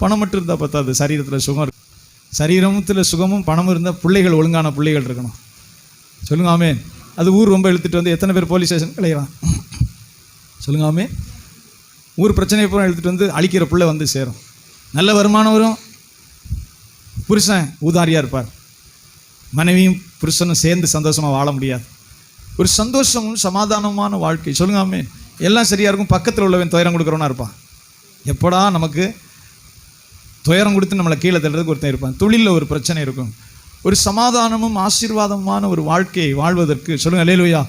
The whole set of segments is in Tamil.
பணம் மட்டும் இருந்தால் பத்தாது, சரீரத்தில் சுகம் இருக்கு. சரீரத்தில் சுகமும் பணமும் இருந்தால் பிள்ளைகள் ஒழுங்கான பிள்ளைகள் இருக்கணும். சொல்லுங்க ஆமென். அது ஊர் ரொம்ப இழுத்துட்டு வந்து எத்தனை பேர் போலீஸ் ஸ்டேஷன் கிடைக்கிறான்? சொல்லுங்க ஆமென். ஊர் பிரச்சனையை பூரா இழுத்துட்டு வந்து அழிக்கிற பிள்ளை வந்து சேரும். நல்ல வருமானம் வரும், புருஷன் ஊதாரியாக இருப்பார், மனைவியும் புருஷனும் சேர்ந்து சந்தோஷமாக வாழ முடியாது. ஒரு சந்தோஷமும் சமாதானமான வாழ்க்கை. சொல்லுங்க ஆமென். எல்லாம் சரியாக இருக்கும், பக்கத்தில் உள்ளவன் துயரம் கொடுக்குறவனா இருப்பான். எப்படா நமக்கு துயரம் கொடுத்து நம்மளை கீழே தள்ளுறதுக்கு ஒருத்தன் இருப்பான். தொழிலில் ஒரு பிரச்சனை இருக்கும். ஒரு சமாதானமும் ஆசீர்வாதமான ஒரு வாழ்க்கையை வாழ்வதற்கு சொல்லுங்க அல்லேலூயா.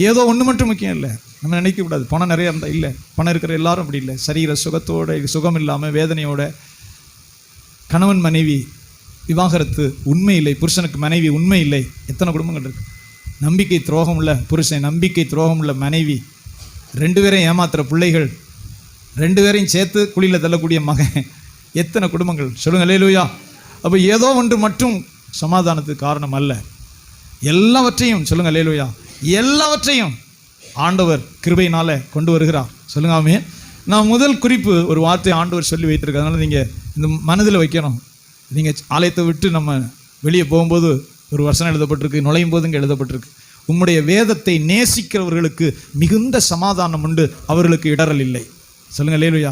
ஏதோ ஒன்று மட்டும் முக்கியம் இல்லை. நம்ம நினைக்கக்கூடாது பணம் நிறைய இருந்தால் இல்லை, பணம் இருக்கிற எல்லாரும் அப்படி இல்லை. சரீர சுகத்தோட சுகம் இல்லாமல் வேதனையோட கணவன் மனைவி விவாகரத்து, உண்மை இல்லை, புருஷனுக்கு மனைவி உண்மை இல்லை, எத்தனை குடும்பங்கள் இருக்குது. நம்பிக்கை துரோகம் உள்ள புருஷன், நம்பிக்கை துரோகம் உள்ள மனைவி, 2 பேரையும் ஏமாத்துகிற பிள்ளைகள், 2 பேரையும் சேர்த்து குழியில் தள்ளக்கூடிய மகன், எத்தனை குடும்பங்கள். சொல்லுங்க அல்லேலூயா. அப்போ ஏதோ ஒன்று மட்டும் சமாதானத்துக்கு காரணம் அல்ல. எல்லாவற்றையும் சொல்லுங்க அல்லேலூயா, எல்லாவற்றையும் ஆண்டவர் கிருபையினால கொண்டு வருகிறார். சொல்லுங்க ஆமென். நான் முதல் குறிப்பு ஒரு வார்த்தை ஆண்டவர் சொல்லி வைத்திருக்க, அதனால் நீங்கள் இந்த மனதில் வைக்கணும். நீங்கள் ஆலயத்தை விட்டு நம்ம வெளியே போகும்போது ஒரு வசனம் எழுதப்பட்டிருக்கு, நுழையும் போது இங்கே எழுதப்பட்டிருக்கு, உம்முடைய வேதத்தை நேசிக்கிறவர்களுக்கு மிகுந்த சமாதானம் உண்டு, அவர்களுக்கு இடரல் இல்லை. சொல்லுங்க அல்லேலூயா.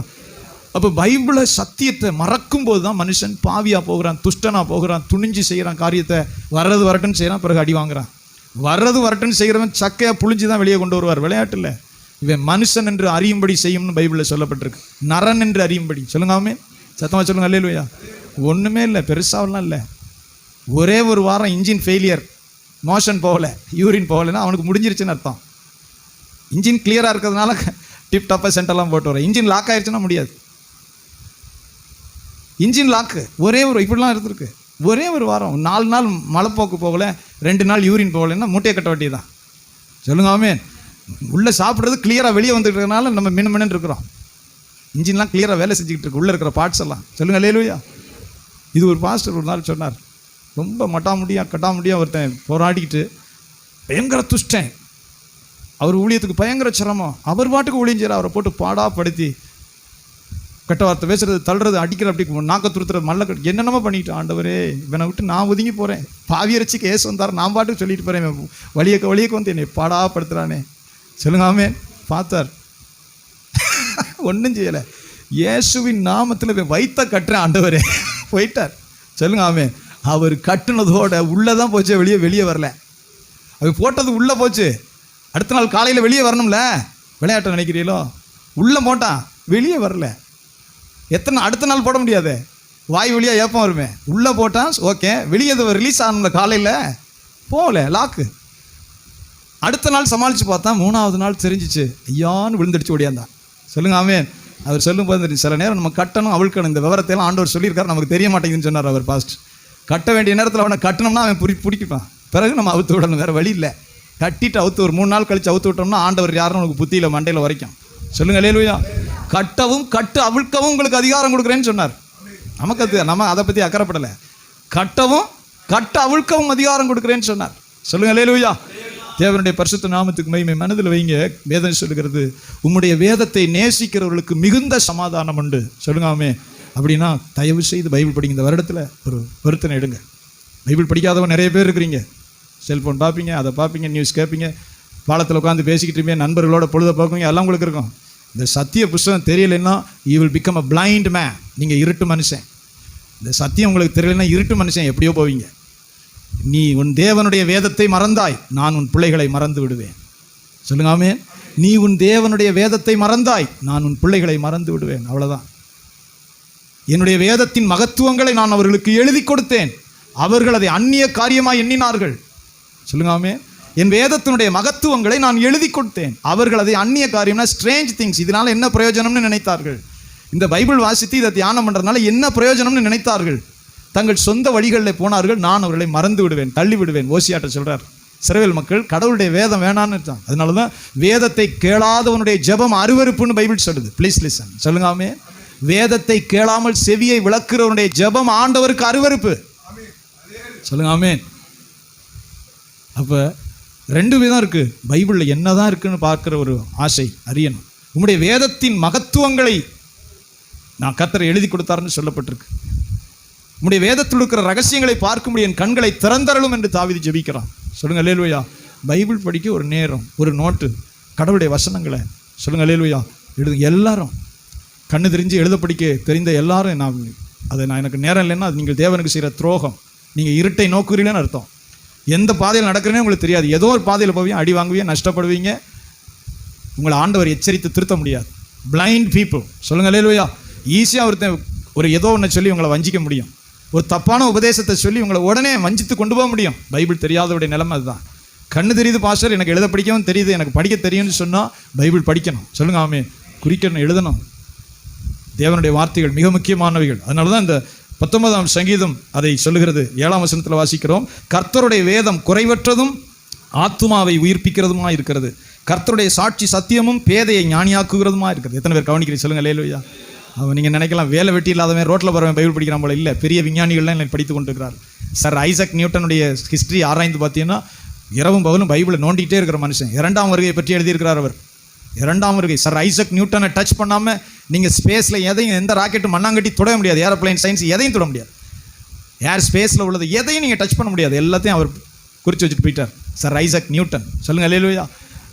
அப்போ பைபிளை சத்தியத்தை மறக்கும் போது தான் மனுஷன் பாவியாக போகிறான், துஷ்டனாக போகிறான், துணிஞ்சு செய்கிறான் காரியத்தை. வர்றது வரட்டுன்னு செய்கிறான், பிறகு அடி வாங்குறான். வர்றது வரட்டுன்னு செய்கிறவன் சக்கையாக புழிஞ்சு தான் வெளியே கொண்டு வருவார். விளையாட்டில் இவன் மனுஷன் என்று அறியும்படி செய்யும்னு பைபிளில் சொல்லப்பட்டிருக்கு. நரன் என்று அறியும்படி. சொல்லுங்க ஆமென். சத்தமாக சொல்லுங்க அல்லேலூயா. ஒன்றுமே இல்லை, பெருசாவெல்லாம் இல்லை. ஒரே ஒரு வாரம் இன்ஜின் ஃபெயிலியர், மோஷன் போகலை, யூரின் போகலைன்னா அவனுக்கு முடிஞ்சிருச்சுன்னு அர்த்தம். இன்ஜின் கிளியராக இருக்கிறதுனால டிப் டாப்பாக சென்டெல்லாம் போட்டு வர. இன்ஜின் லாக் ஆகிடுச்சுன்னா முடியாது. இன்ஜின் லாக்கு ஒரே ஒரு இப்படிலாம் இருந்திருக்கு. ஒரே ஒரு வாரம், 4 நாள் மலைப்போக்கு போகலை, 2 நாள் யூரின் போகலைன்னா மூட்டையை கட்ட வேண்டியது தான். சொல்லுங்க ஆமென். உள்ளே சாப்பிட்றது கிளியராக வெளியே வந்துட்டு இருக்கிறதுனால நம்ம மின்னு இருக்கிறோம். இன்ஜின்லாம் கிளியராக வேலை செஞ்சுக்கிட்டு இருக்கு, உள்ளே இருக்கிற பார்ட்ஸ் எல்லாம். சொல்லுங்க அல்லேலூயா. இது ஒரு பாஸ்டர் ஒரு நாள் சொன்னார், ரொம்ப கட்டாமுடியாக ஒருத்தன் போராடிக்கிட்டு பயங்கர துஷ்டன், அவர் ஊழியத்துக்கு பயங்கர சிரமம், அவர் பாட்டுக்கு ஊழியம் செய்கிறார், அவரை போட்டு பாடாப்படுத்தி கெட்ட வார்த்தை பேசுறது, தள்ளுறது, அடிக்கிற, அப்படி நாக்க துருத்துறது, மல்ல என்னென்னமோ பண்ணிக்கிட்டு, ஆண்டவரே இவனை விட்டு நான் ஒதுங்கி போகிறேன், பாவியரைச்சி கேஸ் வந்தார், நான் பாட்டுக்கு சொல்லிட்டு போகிறேன், வழியக்க வந்து என்னை பாடாப்படுத்துகிறானே. சொல்லுங்க ஆமென். பார்த்தார், ஒன்றும் செய்யலை. இயேசுவின் நாமத்தில் வைத்த கட்டுறேன் ஆண்டவரே, போயிட்டார். சொல்லுங்க ஆமென். அவர் கட்டுனதோட உள்ளே தான் போச்சு, வெளியே வரல. அவர் போட்டது உள்ளே போச்சு. அடுத்த நாள் காலையில் வெளியே வரணும்ல. விளையாட்டை நினைக்கிறீங்களோ? உள்ளே போட்டான், வெளியே வரல. அடுத்த நாள் போட முடியாது, வாய் வழியாக ஏப்பம் வருமே. உள்ளே போட்டான், ஓகே. வெளியே ரிலீஸ் ஆகணும்ல, காலையில் போகல, லாக்கு. அடுத்த நாள் சமாளித்து பார்த்தா 3ஆவது நாள் தெரிஞ்சிச்சு, ஐயான்னு விழுந்துடுச்சு, ஓடியாந்தான். சொல்லுங்க ஆமென். அவர் சொல்லும்போது சில நேரம் நம்ம கட்டணும், அவிழ்க்கணும், இந்த விவரத்தையெல்லாம் ஆண்டவர் சொல்லியிருக்காரு, நமக்கு தெரிய மாட்டேங்குதுன்னு சொன்னார் அவர் பாஸ்ட். கட்ட வேண்டிய நேரத்தில் அவனை கட்டணும்னா அவன் பிடிக்கிப்பான், பிறகு நம்ம அவுத்து விடணும், வேறு வழி இல்லை. கட்டிட்டு அவுத்து ஒரு 3 நாள் கழித்து அவுத்து விட்டோம்னா ஆண்டவர் யாரும் உனக்கு புத்தியில் மண்டையில் வரைக்கும். சொல்லுங்க அல்லேலூயா. கட்டவும் அவிழ்க்கவும் உங்களுக்கு அதிகாரம் கொடுக்குறேன்னு சொன்னார். நமக்கு நம்ம அதை பற்றி அக்கறைப்படலை. கட்டவும் அவிழ்க்கவும் அதிகாரம் கொடுக்குறேன்னு சொன்னார். சொல்லுங்க அல்லேலூயா. தேவனுடைய பரிசுத்த நாமத்துக்கு மகிமை. மனதில் வைங்க, வேதம் சொல்லுகிறது, உம்முடைய வேதத்தை நேசிக்கிறவர்களுக்கு மிகுந்த சமாதானம் உண்டு. சொல்லுங்க ஆமென். அப்படின்னா தயவு செய்து பைபிள் படிங்க. இந்த வருடத்தில் ஒரு வருத்தனை எடுங்க. பைபிள் படிக்காதவன் நிறைய பேர் இருக்கிறீங்க. செல்ஃபோன் பார்ப்பீங்க, அதை பார்ப்பீங்க, நியூஸ் கேட்பீங்க, பாலத்தில் உட்காந்து பேசிக்கிட்டு இருப்பீங்க, நண்பர்களோட பொழுத பார்ப்பீங்க, எல்லாம் உங்களுக்கு இருக்கும். இந்த சத்திய புஸ்தகம் தெரியலைன்னா you will become a blind man. நீங்கள் இருட்டு மனுஷன். இந்த சத்தியம் உங்களுக்கு தெரியலைன்னா இருட்டு மனுஷன், எப்படியோ போவீங்க. நீ உன் தேவனுடைய வேதத்தை மறந்தாய், நான் உன் பிள்ளைகளை மறந்து விடுவேன். சொல்லுங்க ஆமென். நீ உன் தேவனுடைய வேதத்தை மறந்தாய், நான் உன் பிள்ளைகளை மறந்து விடுவேன். அவ்வளோதான். என்னுடைய வேதத்தின் மகத்துவங்களை நான் அவர்களுக்கு எழுதி கொடுத்தேன், அவர்கள் அதை அந்நிய காரியமாக எண்ணினார்கள். சொல்லுங்க ஆமென். என் வேதத்தினுடைய மகத்துவங்களை நான் எழுதி கொடுத்தேன், அவர்கள் அதை அந்நிய காரியம்னா ஸ்ட்ரேஞ்ச் திங்ஸ், இதனால் என்ன பிரயோஜனம்னு நினைத்தார்கள். இந்த பைபிள் வாசித்து இதை தியானம் பண்ணுறதுனால என்ன பிரயோஜனம்னு நினைத்தார்கள். தங்கள் சொந்த வழிகளில் போனார்கள், நான் அவர்களை மறந்து விடுவேன், தள்ளி விடுவேன். ஓசியாட்ட சொல்கிறார், இஸ்ரவேல் மக்கள் கடவுளுடைய வேதம் வேணான்னு இருக்காங்க. அதனால தான் வேதத்தை கேளாதவனுடைய ஜெபம் அருவருப்புன்னு பைபிள் சொல்லுது. Please listen. சொல்லுங்க ஆமென். வேதத்தை கேளாமல் செவியை விளக்குறவனுடைய ஜெபம் ஆண்டவருக்கு அருவருப்பு. சொல்லுங்க ஆமென். அப்போ 2 விதம் இருக்குது. பைபிளில் என்ன தான் இருக்குன்னு பார்க்குற ஒரு ஆசை அறியணும். உம்முடைய வேதத்தின் மகத்துவங்களை நான் கர்த்தர் எழுதி கொடுத்தாருன்னு சொல்லப்பட்டிருக்கு. உம்முடைய வேதத்தில் இருக்கிற ரகசியங்களை பார்க்கும்படி என் கண்களை திறந்தரலும் என்று தாவீது ஜெபிக்கிறான். சொல்லுங்க அல்லேலூயா. பைபிள் படிக்க ஒரு நேரம், ஒரு நோட்டு, கடவுளுடைய வசனங்களை சொல்லுங்க அல்லேலூயா எழுதுங்க. எல்லாரும் கண்ணு தெரிஞ்சு எழுத படிக்க தெரிந்த எல்லாரும் நான் எனக்கு நேரம் இல்லைன்னா அது நீங்கள் தேவனுக்கு செய்கிற துரோகம். நீங்கள் இருட்டை நோக்குறீங்கன்னு அர்த்தம். எந்த பாதையில் நடக்கிறேன்னு உங்களுக்கு தெரியாது. ஏதோ ஒரு பாதையில் போவீங்க, அடி வாங்குவீங்க, நஷ்டப்படுவீங்க. உங்களை ஆண்டவர் எச்சரித்து திருத்த முடியாது. பிளைண்ட் பீப்புள் சொல்லுங்க அல்லேலூயா. ஈஸியாக ஒரு ஏதோ ஒன்று சொல்லி உங்களை வஞ்சிக்க முடியும். ஒரு தப்பான உபதேசத்தை சொல்லி உங்களை உடனே வஞ்சித்து கொண்டு போக முடியும். பைபிள் தெரியாதவருடைய நிலைமை அதுதான். கண்ணு தெரியுது பாஸ்டர், எனக்கு எழுத படிக்கவும் தெரியுது, எனக்கு படிக்க தெரியும்னு சொன்னால் பைபிள் படிக்கணும். சொல்லுங்க ஆமே. குறிக்கணும், எழுதணும். தேவனுடைய வார்த்தைகள் மிக முக்கியமானவைகள். அதனால தான் இந்த 19ஆம் சங்கீதம் அதை சொல்லுகிறது. 7ஆம் வசனத்தில் வாசிக்கிறோம், கர்த்தருடைய வேதம் குறைவற்றதும் ஆத்துமாவை உயிர்ப்பிக்கிறதுமா இருக்கிறது, கர்த்தருடைய சாட்சி சத்தியமும் பேதையை ஞானியாக்குகிறதுமா இருக்கிறது. எத்தனை பேர் கவனிக்கிறீங்க சொல்லுங்க அல்லேலூயா. அவன் நீங்கள் நினைக்கலாம் வேலை வெட்டி இல்லாதவன் ரோட்டில் போகிறவன் பைபிள் படிக்கிறான் போல. இல்லை, பெரிய விஞ்ஞானிகள்லாம் என்னை படித்து கொண்டிருக்கிறார். சார் ஐசக் நியூட்டனுடைய ஹிஸ்ட்ரி ஆராய்ந்து பார்த்தீங்கன்னா இரவும் பகலும் பைபிளை நோண்டிகிட்டே இருக்கிற மனுஷன். 2ஆம் வருகையை பற்றி எழுதியிருக்கிறார் அவர். 2ஆம் வருகை சார் ஐசக் நியூட்டனை டச் பண்ணாமல் நீங்கள் ஸ்பேஸில் எதையும், எந்த ராக்கெட்டும் மண்ணாங்கட்டி தொட முடியாது. ஏரோப்ளைன் சயின்ஸ் எதையும் தொட முடியாது. ஏர் ஸ்பேஸில் உள்ளது எதையும் நீங்கள் டச் பண்ண முடியாது. எல்லாத்தையும் அவர் குறித்து வச்சுட்டு போயிட்டார் சார் ஐசக் நியூட்டன். சொல்லுங்கள் அல்லேலூயா.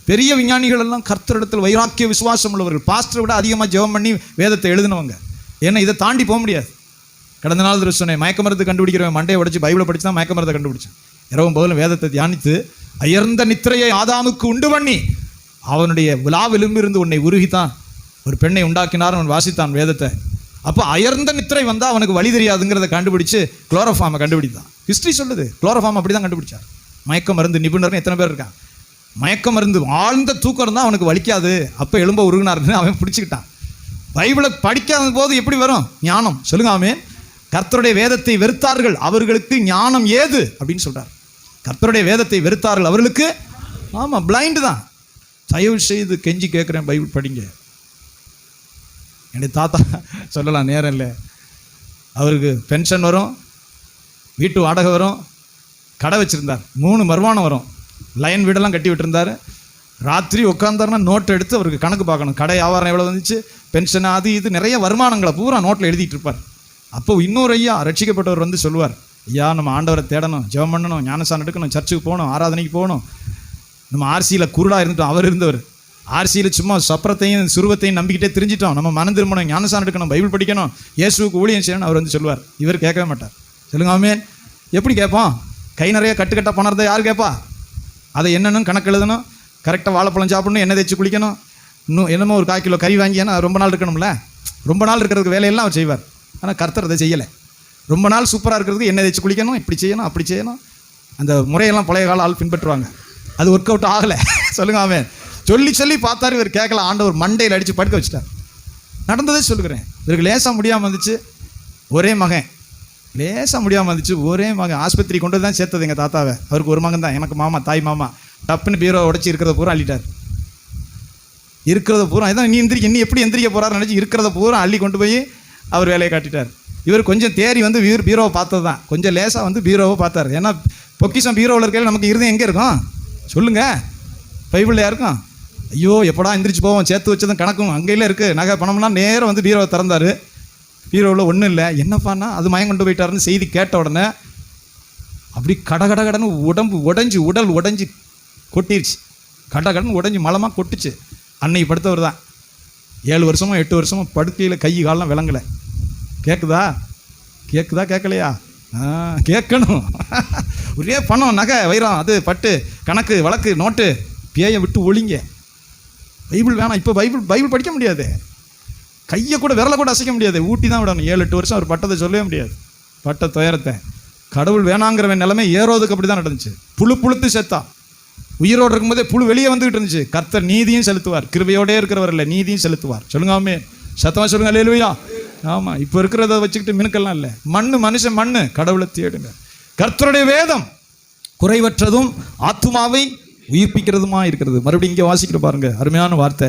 பெரிய விஞ்ஞானிகள் எல்லாம் கர்த்தரிடத்தில் வைராக்கிய விசுவாசம் உள்ளவர்கள். பாஸ்டரை விட அதிகமாக ஜெபம் பண்ணி வேதத்தை எழுதினவங்க. ஏன்னா இதை தாண்டி போக முடியாது. கடந்த நாள் சொன்னேன், மயக்க மருந்து கண்டுபிடிக்கிறவன் மண்டையை உடைச்சு பைபிளை படித்து தான் மயக்க மருந்தை கண்டுபிடிச்சேன். இரவும் பகலும் வேதத்தை தியானித்து அயர்ந்த நித்திரையை ஆதாமுக்கு உண்டு பண்ணி அவனுடைய விழாவிலுமிருந்து உன்னை உருகித்தான் ஒரு பெண்ணை உண்டாக்கினார். அவன் வாசித்தான் வேதத்தை. அப்போ அயர்ந்த நித்திரை வந்தால் அவனுக்கு வழி தெரியாதுங்கிறத கண்டுபிடிச்சு குளோரோஃபார்மை கண்டுபிடித்தான். ஹிஸ்ட்ரி சொல்லுது குளோரோஃபார்ம் அப்படி தான் கண்டுபிடிச்சார். மயக்க மருந்து நிபுணர்னு எத்தனை பேர் இருக்கான். மயக்க மருந்து ஆழ்ந்த தூக்கம் இருந்தால் அவனுக்கு வலிக்காது, அப்போ எலும்ப உருகினார்னு அவன் பிடிச்சிக்கிட்டான். பைபிளை படிக்காத போது எப்படி வரும் ஞானம்? சொல்லுங்க ஆமென். கர்த்தருடைய வேதத்தை வெறுத்தார்கள், அவர்களுக்கு ஞானம் ஏது அப்படின்னு சொல்றார். கர்த்தருடைய வேதத்தை வெறுத்தார்கள் அவர்களுக்கு, ஆமாம், பிளைண்டு தான். தயவு செய்து கெஞ்சி கேட்குறேன், பைபிள் படிங்க. என்னுடைய தாத்தா சொல்லலாம், நேரம் இல்லை. அவருக்கு பென்ஷன் வரும், வீட்டு வாடகை வரும், கடை வச்சுருந்தார், 3 வருமானம் வரும், லைன் வீடெல்லாம் கட்டி விட்டுருந்தார். ராத்திரி உட்காந்தாருன்னா நோட்டை எடுத்து அவருக்கு கணக்கு பார்க்கணும். கடை வியாபாரம் எவ்வளோ வந்துச்சு, பென்ஷன், அது இது நிறைய வருமானங்களை பூரா நோட்டில் எழுதிட்டு இருப்பார். அப்போ இன்னொரு ஐயா ரட்சிக்கப்பட்டவர் வந்து சொல்லுவார், ஐயா நம்ம ஆண்டவரை தேடணும், ஜெபம் பண்ணணும், ஞானசானம் எடுக்கணும், சர்ச்சுக்கு போகணும், ஆராதனைக்கு போகணும். நம்ம ஆர்சியில் குருடாக இருந்துட்டோம். அவர் இருந்தவர் ஆர்சியில் சும்மா சப்பரத்தையும் சுருவத்தையும் நம்பிக்கிட்டே திரிஞ்சிட்டோம். நம்ம மனம் திரும்பணும், ஞானசானம் எடுக்கணும், பைபிள் படிக்கணும், இயேசுவுக்கு ஊழியம் செய்யணும். அவர் வந்து சொல்லுவார். இவர் கேட்கவே மாட்டார். சொல்லுங்க ஆமென். எப்படி கேட்போம்? கை நிறைய கட்டுக்கட்டாக பணம் இருந்தால் யார் கேட்பா? அதை என்னன்னு கணக்கு எழுதணும், கரெக்டாக வாழைப்பழம் சாப்பிடணும், எண்ணெய் தேய்ச்சி குளிக்கணும், இன்னும் என்னமோ ஒரு 1/4 கிலோ கறி வாங்கி, ஏன்னா ரொம்ப நாள் இருக்கணும்ல. ரொம்ப நாள் இருக்கிறதுக்கு வேலையெல்லாம் அவர் செய்வார். ஆனால் கர்த்தர் அதை செய்யலை. ரொம்ப நாள் சூப்பராக இருக்கிறதுக்கு எண்ணெய் தேய்ச்சி குளிக்கணும், இப்படி செய்யணும், அப்படி செய்யணும். அந்த முறையெல்லாம் பழைய கால ஆள் பின்பற்றுவாங்க. அது ஒர்க் அவுட் ஆகலை. சொல்லுங்க ஆமென். சொல்லி சொல்லி பார்த்தாரு, இவர் கேட்கல. ஆண்டவர் மண்டையில் அடித்து படுக்க வச்சுட்டார். நடந்ததே சொல்லுகிறேன். இவருக்கு லேசாக முடியாமல் வந்துச்சு. ஒரே மகன் லேசாக முடியாமல் வந்துச்சு. ஒரே மகன் ஆஸ்பத்திரி கொண்டு தான் சேர்த்தது எங்கள் தாத்தாவை. அவருக்கு ஒரு மகன் தான், எனக்கு மாமா, தாய் மாமா. டப்புன்னு பீரோ உடச்சி இருக்கிறத பூரா அள்ளிட்டார். இருக்கிறத பூரா இதான் நீ எப்படி எந்திரிக்க போகிறாருன்னு நினச்சி இருக்கிறத பூரா அள்ளி கொண்டு போய் அவர் வேலையை காட்டிட்டார். இவர் கொஞ்சம் தேறி வந்து பீரோவை பார்த்தது தான், கொஞ்சம் லேசாக வந்து பீரோவை பார்த்தார். ஏன்னா பொக்கிஷம் பீரோவில் இருக்கையில் நமக்கு இருந்தே எங்கே இருக்கும் சொல்லுங்கள்? பைபிளில் இருக்கும். ஐயோ எப்படா எந்திரிச்சு போவோம், சேர்த்து வச்சதும் கணக்கும் அங்கேயில் இருக்குது, நகை பணம்லாம் நேரம் வந்து பீரோவை திறந்தார். பீரோவில் ஒன்றும் இல்லை. என்னப்பான்னா அது மயம் கொண்டு போயிட்டாருன்னு செய்தி கேட்ட உடனே அப்படி கடகடன்னு உடஞ்சி உடல் உடஞ்சி கொட்டிருச்சு. கடகடன்னு உடஞ்சி மலமாக கொட்டுச்சு. அன்னைக்கு படுத்தவர் தான். 7 வருஷமோ 8 வருஷமோ படுக்கையில் கை காலெலாம் விளங்கலை. கேட்குதா கேட்கலையா? கேட்கணும். ஒரே பணம், நகை, வைரம், அது பட்டு, கணக்கு, வழக்கு, நோட்டு. பேயை விட்டு ஒழிங்க. பைபிள் வேணாம். இப்போ பைபிள் படிக்க முடியாது. கையை கூட விரலை கூட அசைக்க முடியாது. ஊட்டி தான் விடணும். 7-8 வருஷம் அவர் பட்டதை சொல்லவே முடியாது. பட்ட துயரத்தை. கடவுள் வேணாங்கிறவன் நிலைமை ஏரோதுக்கு அப்படி தான் நடந்துச்சு. புழுத்து செத்தா. உயிரோடு இருக்கும்போதே புழு வெளியே வந்துகிட்டு இருந்துச்சு. கர்த்தர் நீதியும் செலுத்துவார். கிருபையோடே இருக்கிறவர் இல்லை, நீதியும் செலுத்துவார். சொல்லுங்க ஆமென். சத்தமாக சொல்லுங்க அல்லேலூயா. ஆமாம். இப்போ இருக்கிறத வச்சுக்கிட்டு மினுக்கெல்லாம் இல்லை. மனுஷன் மண்ணு. கடவுளை தேடுங்க. கர்த்தருடைய வேதம் குறைவற்றதும் ஆத்துமாவை உயிர்ப்பிக்கிறதுமா இருக்கிறது. மறுபடியும் இங்கே வாசிக்கிற பாருங்க, அருமையான வார்த்தை.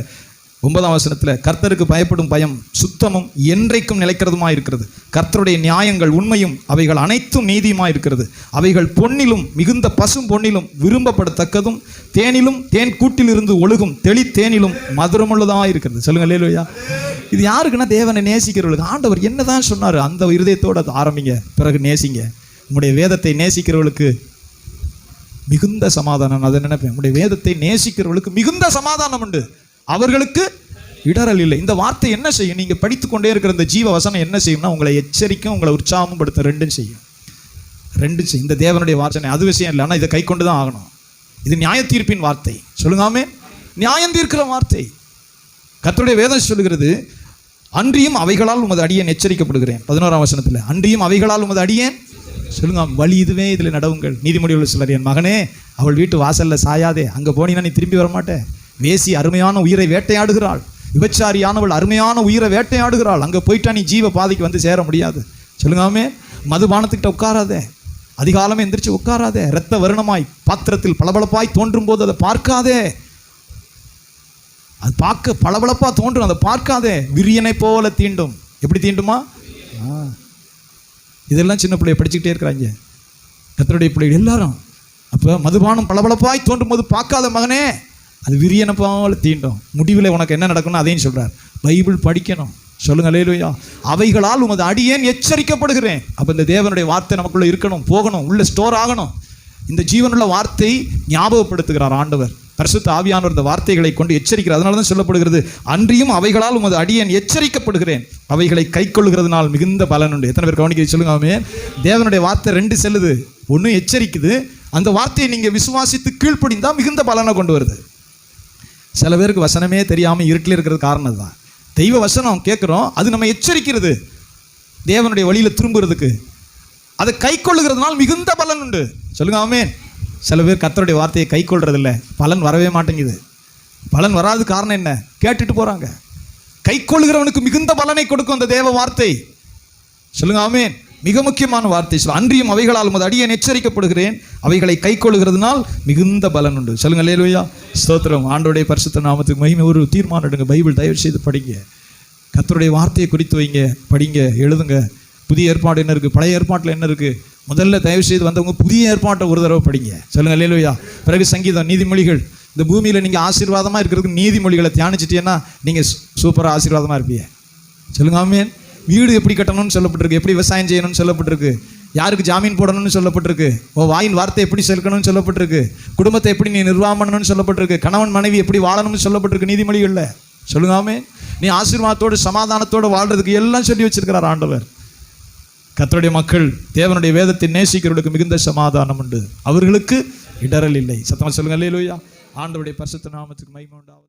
9ஆம் வசனத்தில் கர்த்தருக்கு பயப்படும் பயம் சுத்தமும் என்றைக்கும் நிலைக்கிறதுமா இருக்கிறது. கர்த்தருடைய நியாயங்கள் உண்மையும் அவைகள் அனைத்தும் நீதியுமா இருக்கிறது. அவைகள் பொன்னிலும் மிகுந்த பசும் பொன்னிலும் விரும்பப்படத்தக்கதும் தேனிலும் தேன் கூட்டிலிருந்து ஒழுகும் தெளித்தேனிலும் மதுரமுள்ளதாக இருக்கிறது. சொல்லுங்க அல்லேலூயா. இது யாருக்குன்னா தேவனை நேசிக்கிறவர்களுக்கு. ஆண்டவர் என்னதான் சொன்னார் அந்த இருதயத்தோடு அதை ஆரம்பிங்க, பிறகு நேசிங்க. உங்களுடைய வேதத்தை நேசிக்கிறவர்களுக்கு மிகுந்த சமாதானம். அதை நினைப்பேன், உங்களுடைய வேதத்தை நேசிக்கிறவர்களுக்கு மிகுந்த சமாதானம் உண்டு, அவர்களுக்கு இடரல் இல்லை. இந்த வார்த்தை என்ன செய்யும்? நீங்கள் படித்துக்கொண்டே இருக்கிற இந்த ஜீவ வசனம் என்ன செய்யும்னா உங்களை எச்சரிக்கும், உங்களை உற்சாகமும் படுத்த ரெண்டும் செய்யும். இந்த தேவனுடைய வாசனை அது விஷயம் இல்லை, ஆனால் இதை கை கொண்டு தான் ஆகணும். இது நியாய தீர்ப்பின் வார்த்தை. சொல்லுங்காமே, நியாயம் தீர்க்கிற வார்த்தை. கர்த்தருடைய வேதம் சொல்லுகிறது, அன்றியும் அவைகளால் உமது அடியேன் எச்சரிக்கப்படுகிறேன். 11ஆம் வசனத்தில் அன்றியும் அவைகளால் உமது அடியேன் சொல்லுங்க, வழி இதுவே, இதில் நடவுங்கள். நீதிமொழிகள் சிலர், என் மகனே அவள் வீட்டு வாசலில் சாயாதே, அங்கே போனீங்கன்னா நீ திரும்பி வரமாட்டேன். வேசி அருமையான உயிரை வேட்டையாடுகிறாள், விபச்சாரியானவள் அருமையான உயிரை வேட்டையாடுகிறாள், அங்கே போயிட்டா நீ ஜீவ பாதைக்கு வந்து சேர முடியாது. சொல்லுங்காமே, மதுபானத்துக்கிட்ட உட்காராதே, அதிகாலமே எந்திரிச்சு உட்காராதே, இரத்த வருணமாய் பாத்திரத்தில் பளபளப்பாய் தோன்றும் போது அதை பார்க்காதே. அது பார்க்க பளபளப்பாக தோன்றும், அதை பார்க்காதே. விரியனை போல தீண்டும். எப்படி தீண்டுமா? இதெல்லாம் சின்ன பிள்ளைய படிச்சுக்கிட்டே இருக்கிறாங்க கர்த்தருடைய பிள்ளைகள் எல்லாரும். அப்போ மதுபானம் பளபளப்பாய் தோன்றும் போது பார்க்காத மகனே, அது விரியனை போல தீண்டும். முடிவில் உனக்கு என்ன நடக்கும்னு அதையும் சொல்கிறார். பைபிள் படிக்கணும். சொல்லுங்க அல்லேலூயா. அவைகளால் உமது அடியேன் எச்சரிக்கப்படுகிறேன். அப்போ இந்த தேவனுடைய வார்த்தை நமக்குள்ளே இருக்கணும், போகணும், உள்ள ஸ்டோர் ஆகணும். இந்த ஜீவனுள்ள வார்த்தை ஞாபகப்படுத்துகிறார் ஆண்டவர். பரிசுத்த ஆவியானவர் இந்த வார்த்தைகளை கொண்டு எச்சரிக்கிறார். அதனால தான் சொல்லப்படுகிறது, அன்றியும் அவைகளால் உமது அடியேன் எச்சரிக்கப்படுகிறேன், அவைகளை கை கொள்ளுகிறதுனால் மிகுந்த பலன் உண்டு. எத்தனை பேர் கவனிக்க சொல்லுங்க. தேவனுடைய வார்த்தை ரெண்டு செல்லுது. ஒன்று எச்சரிக்குது, அந்த வார்த்தையை நீங்கள் விசுவாசித்து கீழ்ப்படிந்தால் மிகுந்த பலனை கொண்டு வருது. சில பேருக்கு வசனமே தெரியாமல் இருட்டில் இருக்கிறது காரணம் தான். தெய்வ வசனம் கேட்குறோம், அது நம்ம எச்சரிக்கிறது தேவனுடைய வழியில் திரும்புறதுக்கு. அதை கை கொள்ளுகிறதுனால் மிகுந்த பலன் உண்டு. சொல்லுங்க ஆமென். சில பேர் கர்த்தருடைய வார்த்தையை கை கொள்றதில்லை, பலன் வரவே மாட்டேங்குது. பலன் வராது காரணம் என்ன? கேட்டுட்டு போகிறாங்க. கை கொள்ளுகிறவனுக்கு மிகுந்த பலனை கொடுக்கும் அந்த தேவ வார்த்தை. சொல்லுங்க ஆமென். மிக முக்கியமான வார்த்தை. அன்றியும் அவைகளால் உமது அடியேன் எச்சரிக்கப்படுகிறேன், அவைகளை கை கொள்ளுகிறதுனால் மிகுந்த பலன் உண்டு. சொல்லுங்க அல்லேலூயா. ஸ்தோத்திரம். ஆண்டவருடைய பரிசுத்த நாமத்துக்கு மகிமை. ஒரு தீர்மானம் எடுங்க, பைபிள் தயவு செய்து படிங்க, கர்த்தருடைய வார்த்தையை குறித்து வைங்க, படிங்க, எழுதுங்க. புதிய ஏற்பாடு என்ன இருக்குது, பழைய ஏற்பாட்டில் என்ன இருக்குது, முதல்ல தயவு செய்து வந்தவங்க புதிய ஏற்பாட்டை ஒரு தடவை படிங்க. சொல்லுங்க அல்லேலூயா. பிறகு சங்கீதம், நீதிமொழிகள். இந்த பூமியில் நீங்கள் ஆசீர்வாதமாக இருக்கிறதுக்கு நீதிமொழிகளை தியானிச்சிட்டீங்கன்னா நீங்கள் சூப்பராக ஆசீர்வாதமாக இருப்பீங்க. சொல்லுங்க ஆமென். வீடு எப்படி கட்டணும்னு சொல்லப்பட்டிருக்கு, எப்படி விவசாயம் செய்யணும்னு சொல்லப்பட்டிருக்கு, யாருக்கு ஜாமீன் போடணும்னு சொல்லப்பட்டிருக்கு, வாயின் வார்த்தை எப்படி செலுக்கணும்னு சொல்லப்பட்டிருக்கு, குடும்பத்தை எப்படி நீ நிர்வாகம் பண்ணணும்னு சொல்லப்பட்டிருக்கு, கணவன் மனைவி எப்படி வாழணும்னு சொல்லப்பட்டிருக்கு நீதிமொழிகளில். சொல்லுங்க ஆமென். நீ ஆசீர்வாதத்தோடு சமாதானத்தோடு வாழ்றதுக்கு எல்லாம் சொல்லி வச்சிருக்கிறார் ஆண்டவர். கர்த்தருடைய மக்கள் தேவனுடைய வேதத்தை நேசிக்கிறவர்களுக்கு மிகுந்த சமாதானம் உண்டு, அவர்களுக்கு இடரல் இல்லை. சத்தமா சொல்லுங்க அல்லேலூயா. ஆண்டவருடைய பரிசுத்த நாமத்துக்கு மகிமை உண்டாவது.